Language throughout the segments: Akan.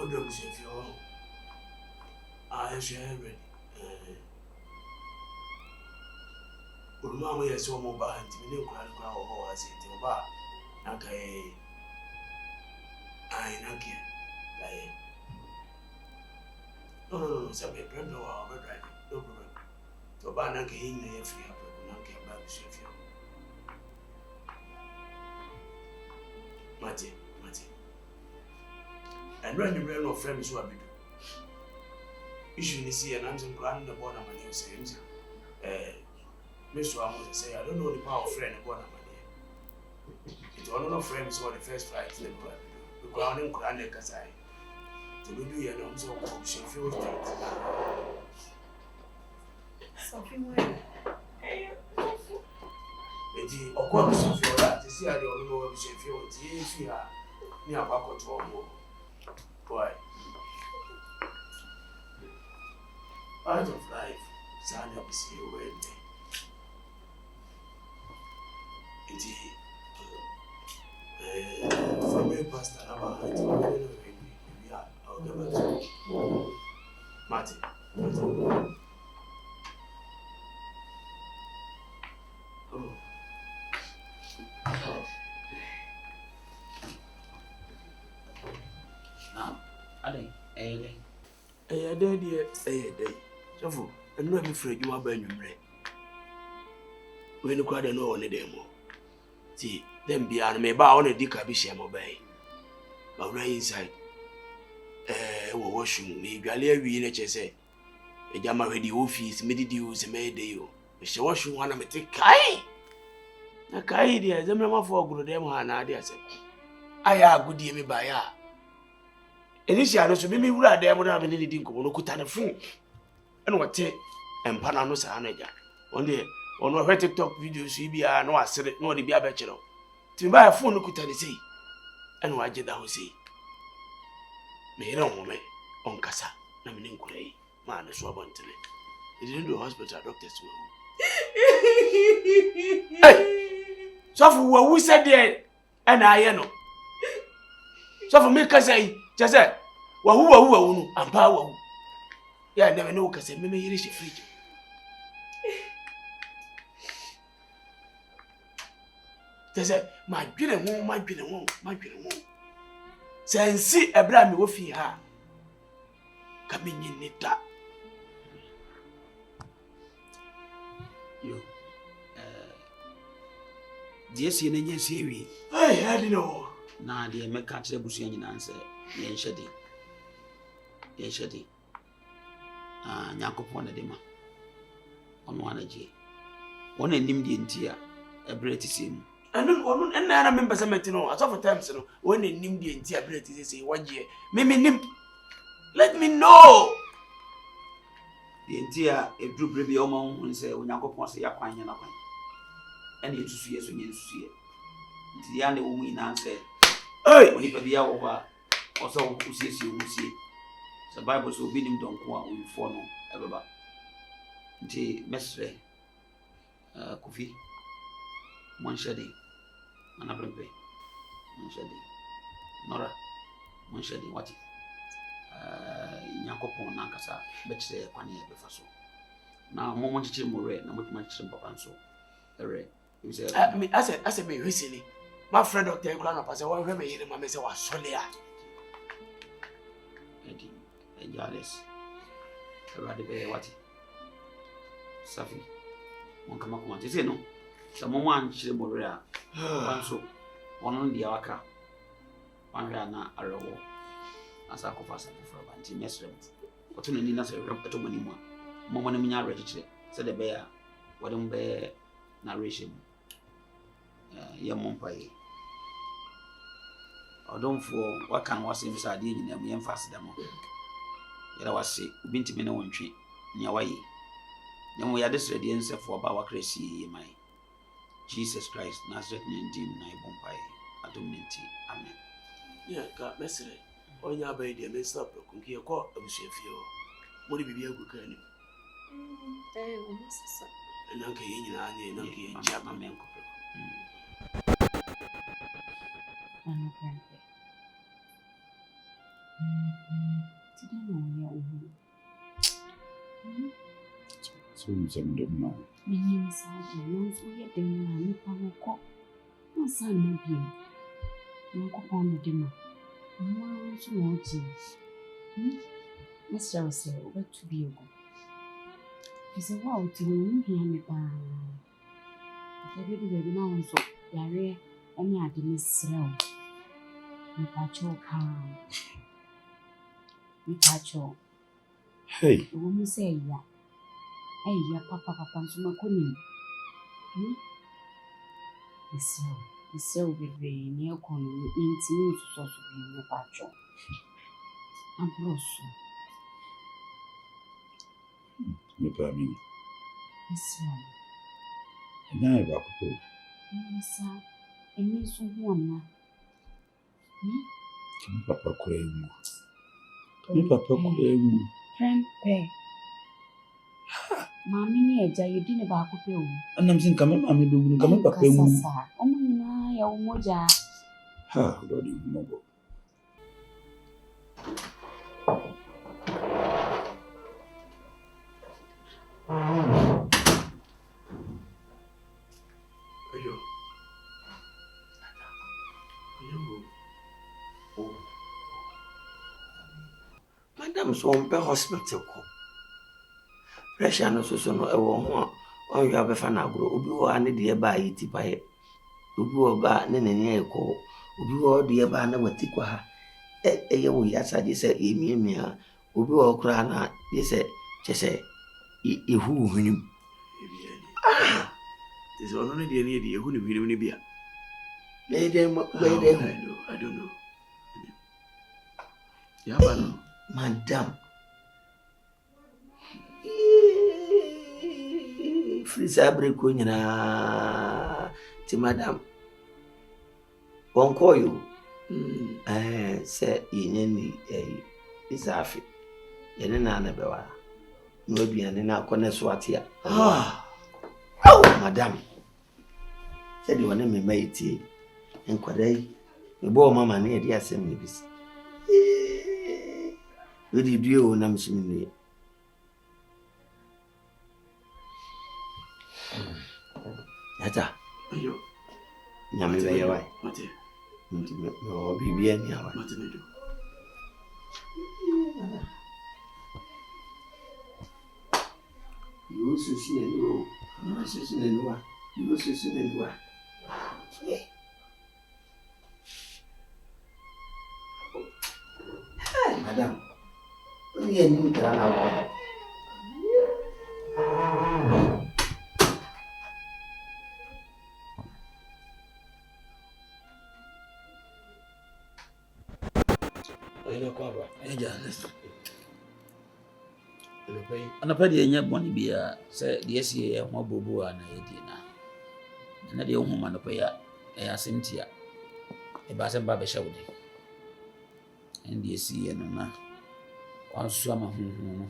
What do you say if you're I share ready? Mama, yes, so mobile, and you know, I say to the bar. Okay, I don't care. No, some people know how to drive. No problem. So, Banana came in if you have a monkey about the chef. Mate. And when you bring no friends who are big, you should see an answer grand the border man who says, Mr. Amos say, I don't know the power of friend border man. It's all no friends or the first flight in the world. The ground in Kurane Kasai. To do you know so she feels that. Something way. Of course, you feel that. You see, I don't know what she feels. If you are near Bako to more. Why? Out of life, son of see you when from a pastor, we are out of Martin. A day. So, for and not afraid you are burning your brain. When you quite know on the demo. See, then be an me bow on a dick abisham obey. But right inside, washing me, Galia, we in HSA. A jammer ready office, medidews, a maydeo. She washing one of me take Kai. A Kai, dear, the mamma for good demo, and I said, I are good dear me by her. Initially, so maybe we are there when I didn't go to cut a phone. And what take and Pananos Anaja. One day, on our TikTok videos, we are no, I said it, no, the beer bachelor. To buy a phone, look at the say. And what did I say? Me don't want me on Casa, Namin Clay, man, is swab on today. He didn't do hospital doctors. Hey! So for what we said there, and I know. So for me, Casa. Just say, who, and power. Yeah, I never know because I may reach a fridge. Just say, my beautiful woman. Say, see a brand with her coming in it. You, dear, see, and yes, here I don't know. Now, dear, make catch the bush and answer. Yen shadi. Nyakopon na dema. Ono anaje. One nim di ntia ebreti sem. And I remember some no, as of times no, when they nim di ntia ebreti say 1 year. Me nim. Let me know. Di ntia edru brebi o ma hu say Nyakopon say yakwan na kwan. Ene yetusu yeso nyensusu ye. Nti ya na wo mu ina say, hey, oni pa bia wo ba. Also, usie. The Bible so be him don't go on for no ever. Nti mesre Kofi mon shadi anabrempe mon shadi Nora mon shadi wati Nyakopon na kasa betre kwani e befa so na mo chichire mo re na mo chichire papa nso ere you say I said me recently my friend Dr. Ekwala pass one when me hear me say was solia Jales. Everybody be wati. Safi. Won kama kuma tese no. Samo wan chire morea. Wan so. Wono dia waka. Wan hwa na arewo. Asa ko fasa for banti mesrem. Oto no ni na se rem eto mani mu. Momo na munya reji chire. Se de be ya. Wadon be narration. Ye mompai. Odonfo wakan wase bisa ade nyina mu yemfase demo. Yara wase ubinti me na wontwe nya waye nyamo ya desrede ensefo ba wakresi yemai Jesus Christ Nazareth name na ibompai adomnenti amen. Yeah, ka mesre onya ba ide me stop kunki e ko abusuafie o mo ni bibia guka ni o masasa na nka ye nyina anya na nka ye nja ma men ko ano so some dom. Meaning, Sergeant, so yet the man, Papa Cock. No son, my dear. No cock on the dinner. I'm one to watch you. Mr. Russell, what to be a good. He said, wow, to you, hear me, pa. The baby now, so Yare, any other Miss Row. Me pacho calm. Me pacho. Hey. The woman say, ya. Hey, ya papa, so my couldn't. Miss Row, be near corner, means you to sort of be me pacho. I'm grosso. Me pamini. Miss Row. And I have a couple. Sir, and me so one. Papa Quamu. Papa Quamu. Friend Pay. Mammy, you didn't about to pay. And I'm saying, come on, I'm going to come up. Oh, my, your moja. Ha, Lord, mobile. Madam, so on per hospital. Pressure no so no ewo on you have a fan agro, Ubi or any dear by it by Ubi or ba nene ko, Ubi or dear ba na watikwa. Yo, yes, I just said, Emia, Ubi or crana, they said, just say, who him. Ah, this is only the idea who will be. Lady, I don't know. Yeah, Madam. Free sabre kunyana ti madam. Won call you. Say yenni isafi. Yene na na bewa. No aduane na akone so atia. Oh, madam. Said you want me maiti. Enkware. Me bo mama na e di asem ni bisi. We did you na msimi. Ata. Ayo. Nyame be yawa. Mate. Ntime o bibia ni yawa. Mate medo. You susu ne no. You susu ne no. You susu ne no. Hey, madam. Ni ni tra na wo. Agya. Anapa de nya boni bia se de asie ye ho bobo ana yedi na de ho ma no pa ya asentia e ba se ba be shawde en de asie no na wansu ama no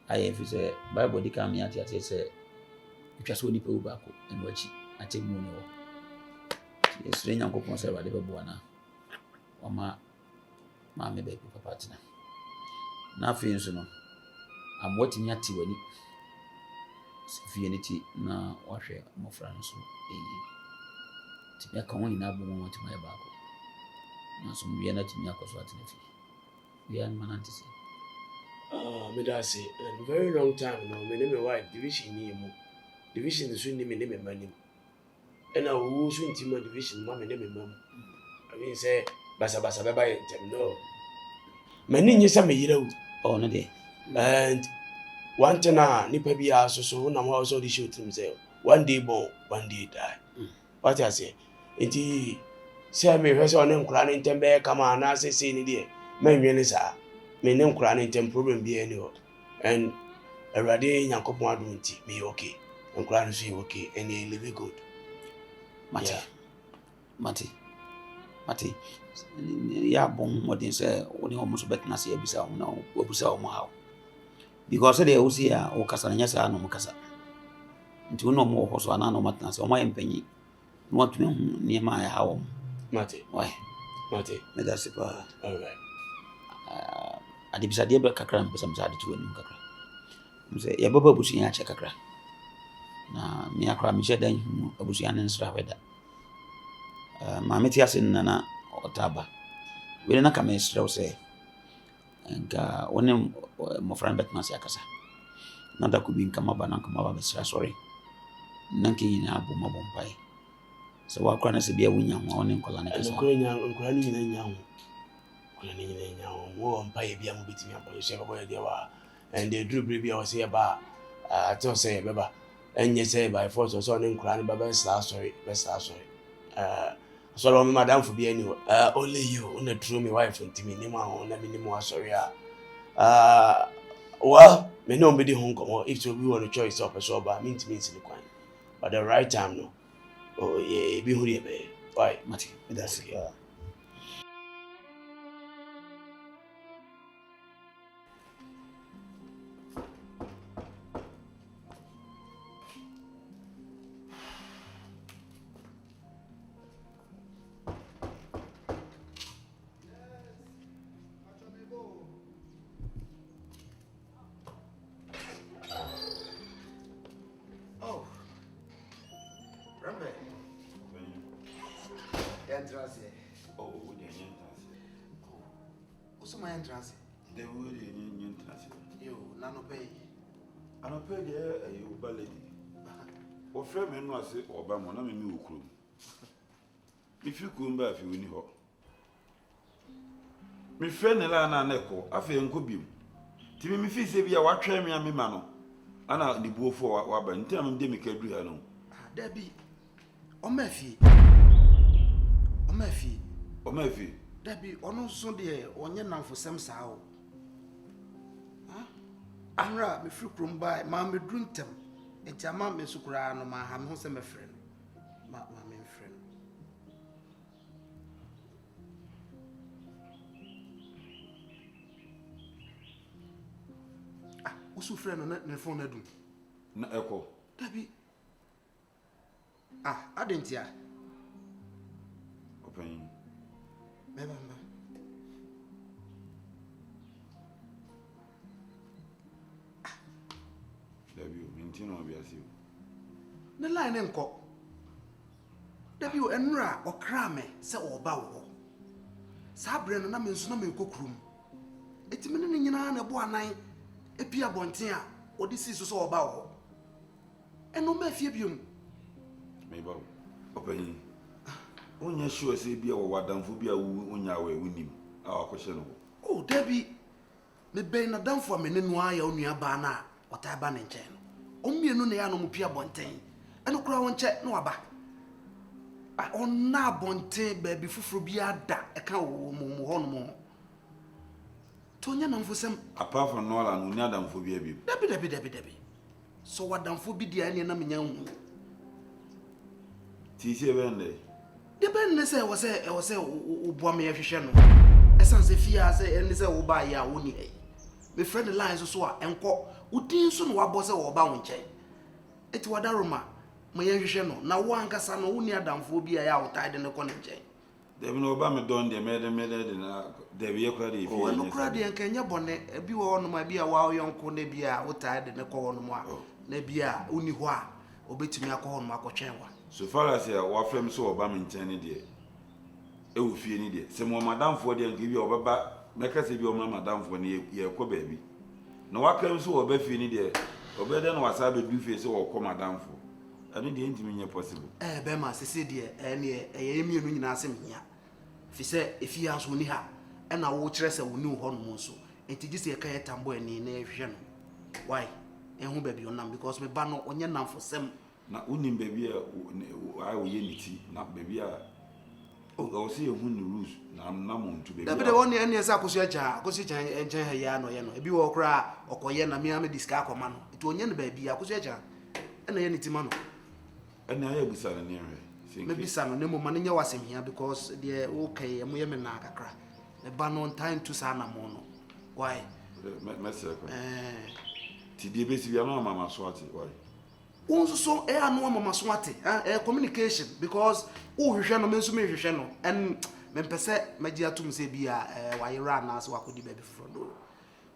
aye fi se bible di kam ya tia se twa so ni pe u ba ko en wachi atemu ne wo yesu nyankopon se ba de bebo na wama ma me be papa tina na fi nso no amwati nya ti wani sifie ne ti na wahwe mofra nso ti me ka woni na bo mo ti ma ba ko na so mwie na ti nya ko so atine fi we an manante se me da say a very long time no me ne me wife division ni mu division so ni me ne me manim and I wo so intima division ma me ne me mam I mean say basa be ba yentem no mani nyi sa me yirawu oh no de and one thing nipa bia so na mo also the show team say one day born one day die what I say enti say me hwe say on nkura ne ntem be kama na say ni de manwe ni sa me ne nkura ne ntem problem bia ni ho and awrade nyankopon adu nti me okay nkura no so okay and they live good mate ya bon modin say woni ho so betna say ebisa ho na obusa ho ha because they will see o kasa nya sa no mukasa nti wono mo ho so ana no matna say o ma yempanyi no atme hu ni ma ya hawo mate me da se pa all right adi bisa dia be kakra mpesa msa adi tuwe kakra Say, ya baba busuya check kakra. Na me akra me che dan hu abusuya ne nsra weda. Ma me ti ase nana otaba. We na ka me sra say. Nka wonem mo friend bet na se akasa. Na da kubi nka maba na nka maba be sra sorry. Na nke nyina abu mabo mpai. So wa akra na se bia wunya ho wonem kola ne kasa. Nkora ni nyina nya ho. Nkora ni nyina nya ho. Wo mpai bia mo betimi apo se baba dia wa. And the drew baby I was here ba to say baba and you say by force or so nkura ni baba sorry so madam for be any only you on the true me wife and me ni ma on na me mo sorry well me no be the home come if to be one choice of so ba mean in the kwan but the right time no oh yeah be who be why Mati that's it. Oh, we didn't What's my entrance? They were in transit. You, none pay. I don't pay a you ballet. Or Fremen was it or Bamon, I mean, you crew. If you come back, you will hope. My friend Elana Neco, I feel good beam. Timmy Fizz, if you are trying me and me, Mano. And I'll be both for what Wabba and tell me, Demic Adriano. Debbie. O Maafia. O Maafia. O Maafia. Debbie, ono so de onye namfosem saa o. Anra me free krom by ma me druntem. Ejama me sukura no ma ha me ho se me frɛ no. Ma me frɛ no. Usu frɛ no na phone na dum. Na echo. Debbie. Adentia. Open. Beba. Debbie, maintain on your seal. The line enko. Debbie, enra okra me se oba wo. Sa bre no na me nso na me kokrum. Etimi ne nyina na bo anan epia bonten a odi si so oba wo. Eno Maafia biom. Maybe open. Onye sure say bia wo wadamfo bia wu onya we wunim a akwhye no. Oh, Debbie. Me be na damfo me ne no aya onua ba na ota ba ne nkyɛn no. Omienu na ya no mu pia bonten. Eno kura won nkyɛ no aba. Onna bonten ba bi fufuru bi ada e ka wo mu ho no mo. To nya namfo sem Apart from no la no nya damfo bia bi. Debbie. So wadamfo bi dia ne na menya hu. Ti se bende. De ben ne se wo se wo me hwehwe no. Esan se fia se ene se wo ba ya wo ni ai. Me friend line so a enko udin so no wabo se wo ba wo nkyɛn. Eti wadaroma ma ye hwehwe no na wo ankasa no wo ni adamfo bi ya wo taide ne ko ne nkyɛn. Debi no ba me don de me de na debi ye kura de ifi. O no kura de enka nya bone bi wo no ma bi a wa yonko ne bi a wo taide ne ko no mo a na bi a uni ho a obetumi akɔ no akɔtwɛn wa. So far as ya wa frem so oba me nkyɛn ne de. E wo fie ni de. Se mo madamfo de nka bi obaba meka se bi o madamfo ne ye kɔ baabi. Na wa kam so oba fie ni de. Obede na wasa be du fie se wo kɔ madamfo. Ani de ntimi nye possible. Be ma sese de ne emienu nyina asem hia. Fi se efi aso ni ha. E na wo kyerɛ se wo ni ho no mo so. Enti gise ye ka ye tambo ani na ehwe no. Why? Ehu ba bi onam because me ba no onye namfo sem. Na unim baby a wo ye niti na baby a o se ehun ni rules na mo ntu baby. Da be de won ne esa akosu acha enchen ha ya no ye no. Ebi wo kra okoye na me am diska akoma no. Eti onye ne baby akosu acha. E na ye niti ma no. Ana ya busa na ne re. Me bisa no ne mo ma ne nya wasem hia because de okay mo ye me na kakra. Me ba no time to sa na mo no. Why? Merci. Ti die besi bia no mama so ati why? So no mama so ate communication because hwehwe no me nso me hwehwe no and me pese magi atum se bia wa yera na so akodi ba bi fro do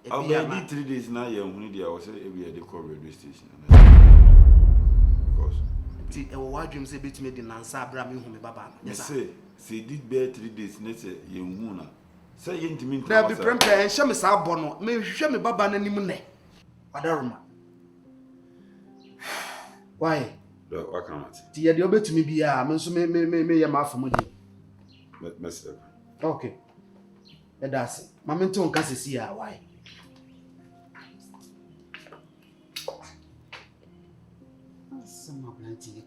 I'll be 3 days now. I was every day call radio station. Because why dream say bit me the Nansa Abraham whom Baba. Yes, say did bear 3 days. Let's say young moon. Say into me. There be prempe and show me Sabono. May show me Baba and Nimune. Adaruma. Why? What can I say? The obey to me be a man so me a mouth for money. Mr. Okay. That's it. Mamento can see why. Some plenty.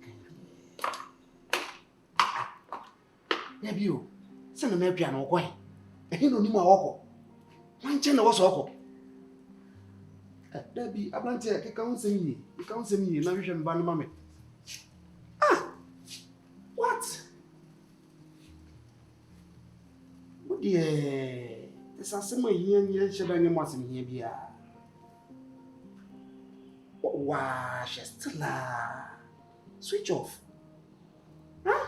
Nebio, send a piano why? And he don't know my walk. One channel was awful. Debbie, I want to can't see me. You can't see me. Now you should ban mammy. Ah, what? What dear? There's a summer here and you should only want him here. Be wow, she's still switch off. Huh?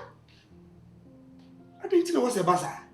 I didn't know what's a bazaar.